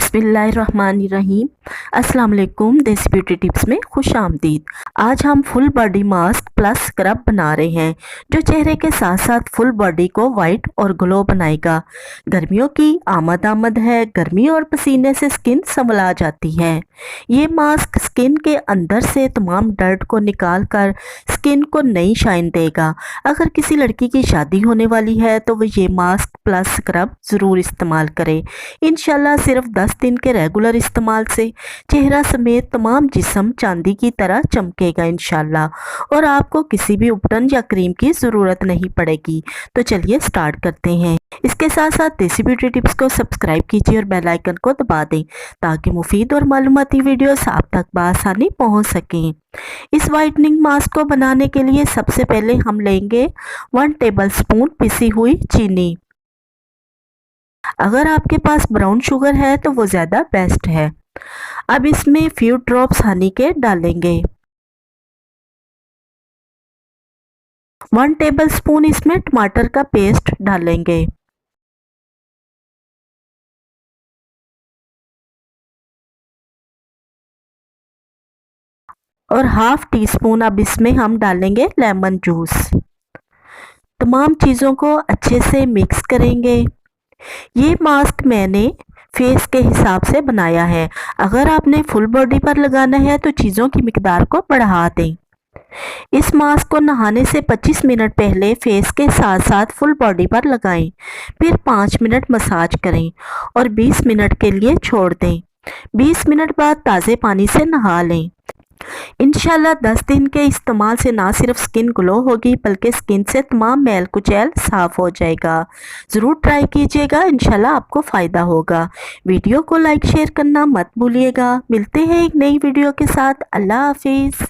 बिस्मिल्लाहिर्रहमानिर्रहीम। अस्सलाम वालेकुम। देसी ब्यूटी टिप्स में खुश आमदीद। आज हम full body mask plus scrub बना रहे हैं जो चेहरे के साथ साथ फुल बॉडी को वाइट और ग्लो बनाएगा। गर्मियों की आमद है। गर्मी और पसीने से स्किन संभला जाती है। ये मास्क स्किन के अंदर से तमाम डर्ट को निकाल कर स्किन को नई शाइन देगा। अगर किसी लड़की की शादी होने वाली है तो वो ये मास्क प्लस स्क्रब ज़रूर इस्तेमाल करे। इंशाल्लाह सिर्फ 10 दिन के रेगुलर इस्तेमाल से चेहरा समेत तमाम जिस्म चांदी की तरह चमकेगा इंशाल्लाह, और आपको किसी भी उपटन या क्रीम की ज़रूरत नहीं पड़ेगी। तो चलिए स्टार्ट करते हैं। इसके साथ साथ देसी ब्यूटी टिप्स को सब्सक्राइब कीजिए और बेल आइकन को दबा दें ताकि मुफीद और मालूमाती वीडियोस आप तक बआसानी पहुंच सकें। इस वाइटनिंग मास्क को बनाने के लिए सबसे पहले हम लेंगे 1 टेबलस्पून पिसी हुई चीनी। अगर आपके पास ब्राउन शुगर है तो वो ज़्यादा बेस्ट है। अब इसमें फ्यू ड्रॉप्स हनी के डालेंगे। 1 टेबलस्पून इसमें टमाटर का पेस्ट डालेंगे। और हाफ टी स्पून अब इसमें हम डालेंगे लेमन जूस। तमाम चीज़ों को अच्छे से मिक्स करेंगे। ये मास्क मैंने फेस के हिसाब से बनाया है। अगर आपने फुल बॉडी पर लगाना है तो चीज़ों की मिकदार को बढ़ा दें। इस मास्क को नहाने से 25 मिनट पहले फेस के साथ साथ फुल बॉडी पर लगाएं। फिर 5 मिनट मसाज करें और 20 मिनट के लिए छोड़ दें। 20 मिनट बाद ताज़े पानी से नहा लें। इंशाल्लाह 10 दिन के इस्तेमाल से ना सिर्फ स्किन ग्लो होगी बल्कि स्किन से तमाम मैल कुचैल साफ हो जाएगा। ज़रूर ट्राई कीजिएगा, इंशाल्लाह आपको फ़ायदा होगा। वीडियो को लाइक शेयर करना मत भूलिएगा। मिलते हैं एक नई वीडियो के साथ। अल्लाह हाफिज़।